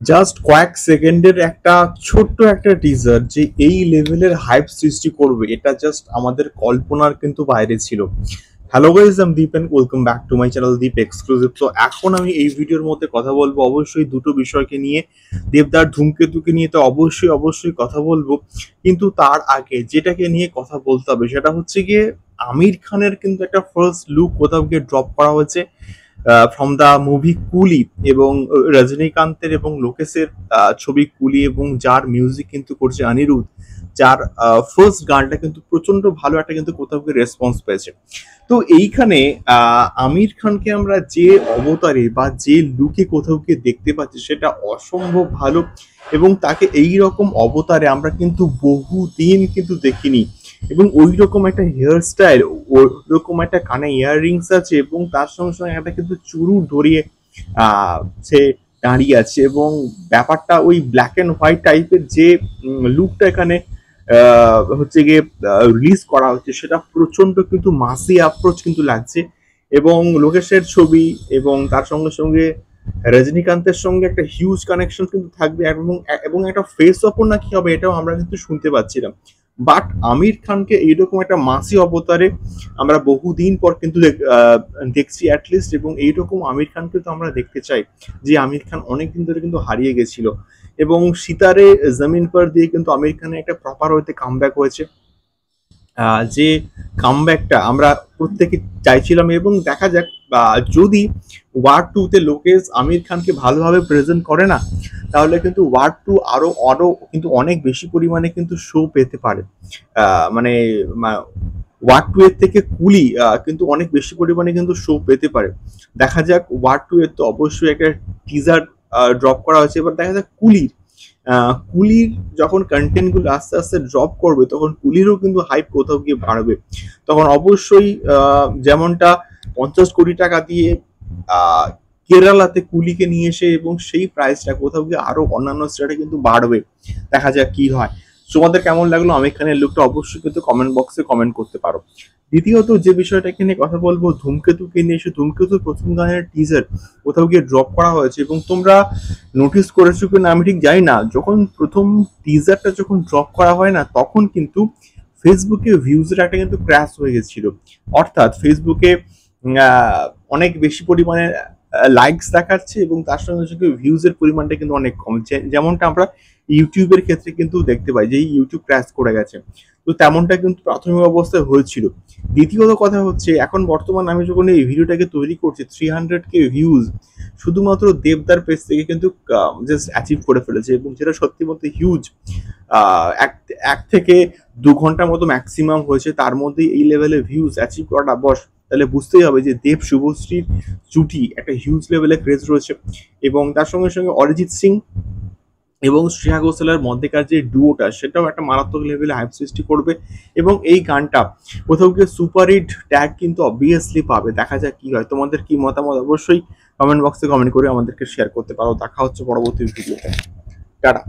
Just কয়েক সেকেন্ডের একটা ছোট্ট একটা টিজার যে এই লেভেলের হাইপ সৃষ্টি করবে, এটা জাস্ট আমাদের কল্পনার কিন্তু বাইরে ছিল। Hello guys, I am Deep and welcome back to my channel Deep exclusive. তো এখন আমি এই ভিডিওর মধ্যে কথা বলবো অবশ্যই দুটো বিষয়কে নিয়ে। দেবদার ধূমকেতুকে নিয়ে তো অবশ্যই কথা বলবো, কিন্তু তার আগে যেটাকে নিয়ে কথা বলতে হবে সেটা হচ্ছে গিয়ে আমির খানের কিন্তু একটা ফার্স্ট লুক কোথাও গিয়ে ড্রপ করা হয়েছে ফ্রম দ্য মুভি কুলি, এবং রজনীকান্তের এবং লোকেশের ছবি কুলি, এবং যার মিউজিক কিন্তু করছে অনিরুদ্ধ, যার ফার্স্ট গানটা কিন্তু প্রচন্ড ভালো একটা কিন্তু কোথাও গিয়ে রেসপন্স পেয়েছে। তো এইখানে আমির খানকে আমরা যে অবতারে বা যে লুকে কোথাও গিয়ে দেখতে পাচ্ছি সেটা অসম্ভব ভালো, এবং তাকে এই রকম অবতারে আমরা কিন্তু বহুদিন কিন্তু দেখিনি। এবং ওই রকম একটা হেয়ার স্টাইল, ওই রকম একটা কানে ইয়াররিংস আছে, এবং তার সঙ্গে সঙ্গে একটা কিন্তু চুরু ধরিয়ে সে দাঁড়িয়ে আছে, এবং ব্যাপারটা ওই ব্ল্যাক অ্যান্ড হোয়াইট টাইপের যে লুকটা এখানে হচ্ছে গিয়ে রিলিজ করা হচ্ছে সেটা প্রচন্ড কিন্তু মাসি অ্যাপ্রোচ কিন্তু লাগছে। এবং লোকেশের ছবি এবং তার সঙ্গে সঙ্গে রজনীকান্তের সঙ্গে একটা হিউজ কানেকশন কিন্তু থাকবে, এবং এবং একটা ফেস অপর না কি হবে এটাও আমরা কিন্তু শুনতে পাচ্ছিলাম। বাট আমির খানকে এইরকম একটা মাসি অবতারে আমরা বহুদিন পর কিন্তু দেখছি অ্যাটলিস্ট, এবং এইরকম আমির খানকে তো আমরা দেখতে চাই, যে আমির খান অনেকদিন ধরে কিন্তু হারিয়ে গেছিল। এবং সিতারে জমিন পর দিয়ে কিন্তু আমির খানের একটা প্রপার হইতে কামব্যাক হয়েছে, যে কামব্যাকটা আমরা প্রত্যেকে চাইছিলাম। এবং দেখা যাক যদি ওয়ার টু তে লোকেশ আমির খানকে ভালোভাবে প্রেজেন্ট করে না, তাহলে কিন্তু ওয়ার টু আরো আরো কিন্তু অনেক বেশি পরিমাণে কিন্তু শো পেতে পারে। মানে ওয়ার টু এর থেকে কুলি কিন্তু অনেক বেশি পরিমাণে কিন্তু শো পেতে পারে। দেখা যাক, ওয়ার টু এর তো অবশ্যই একটা টিজার ড্রপ করা হয়েছে, এবার দেখা যাক কুলির কুলির যখন কন্টেন্ট গুলো আস্তে আস্তে ড্রপ করবে তখন কুলিরও কিন্তু হাইপ কোথাও গিয়ে বাড়বে। তখন অবশ্যই যেমনটা 50 কোটি টাকা দিয়ে আহ, কেরালাতে কুলিকে নিয়ে এসে, এবং সেই প্রাইসটা কোথাও গিয়ে আরো অন্যান্য স্টেটে কিন্তু বাড়বে। দেখা যাক কি হয়। তোমাদের কেমন লাগলো আমির খানের লুকটা অবশ্যই কিন্তু কমেন্ট বক্সে কমেন্ট করতে পারো। দ্বিতীয়ত যে বিষয়টাকে নিয়ে কথা বলবো, ধূমকেতুকে নিয়ে এসে ধূমকেতুর প্রথম গানের টিজার কোথাও গিয়ে ড্রপ করা হয়েছে, এবং তোমরা নোটিস করেছো কিনা আমি ঠিক জানি না, যখন প্রথম টিজারটা যখন ড্রপ করা হয় না তখন কিন্তু ফেসবুকে ভিউজের একটা কিন্তু ক্র্যাশ হয়ে গেছিল। অর্থাৎ ফেসবুকে অনেক বেশি পরিমাণে লাইকস দেখাচ্ছে, এবং তার সঙ্গে সঙ্গে ভিউজের পরিমাণটা কিন্তু অনেক কম, যেমনটা আমরা ইউটিউবের ক্ষেত্রে কিন্তু দেখতে পাই যে ইউটিউব ক্র্যাশ করে গেছে। তো তেমনটা কিন্তু প্রাথমিক অবস্থায় হয়েছিল। দ্বিতীয়ত কথা হচ্ছে, এখন বর্তমান আমি যখন এই ভিডিওটাকে তৈরি করছি 300K ভিউজ শুধুমাত্র দেবদার পেজ থেকে কিন্তু জাস্ট অ্যাচিভ করে ফেলেছে, এবং যেটা সত্যি বলতে হিউজ। এক এক থেকে 2 ঘন্টার মতো ম্যাক্সিমাম হয়েছে, তার মধ্যে এই লেভেলের ভিউজ অ্যাচিভ করাটা বস, তাহলে বুঝতেই হবে যে দেব শুভশ্রীর জুটি একটা হিউজ লেভেলে ক্রেজ রয়েছে। এবং তার সঙ্গে সঙ্গে অরিজিৎ সিং এবং শ্রেয়া ঘোষালের মধ্যেকার যে ডুয়োটা সেটাও একটা মারাত্মক লেভেলে হাইপ সৃষ্টি করবে। এবং এই গানটা কোথাও গিয়ে সুপার হিট ট্যাগ কিন্তু অবভিয়াসলি পাবে। দেখা যাক কি হয়। তোমাদের কি মতামত অবশ্যই কমেন্ট বক্সে কমেন্ট করে আমাদেরকে শেয়ার করতে পারো। দেখা হচ্ছে পরবর্তী ভিডিওতে। টাটা।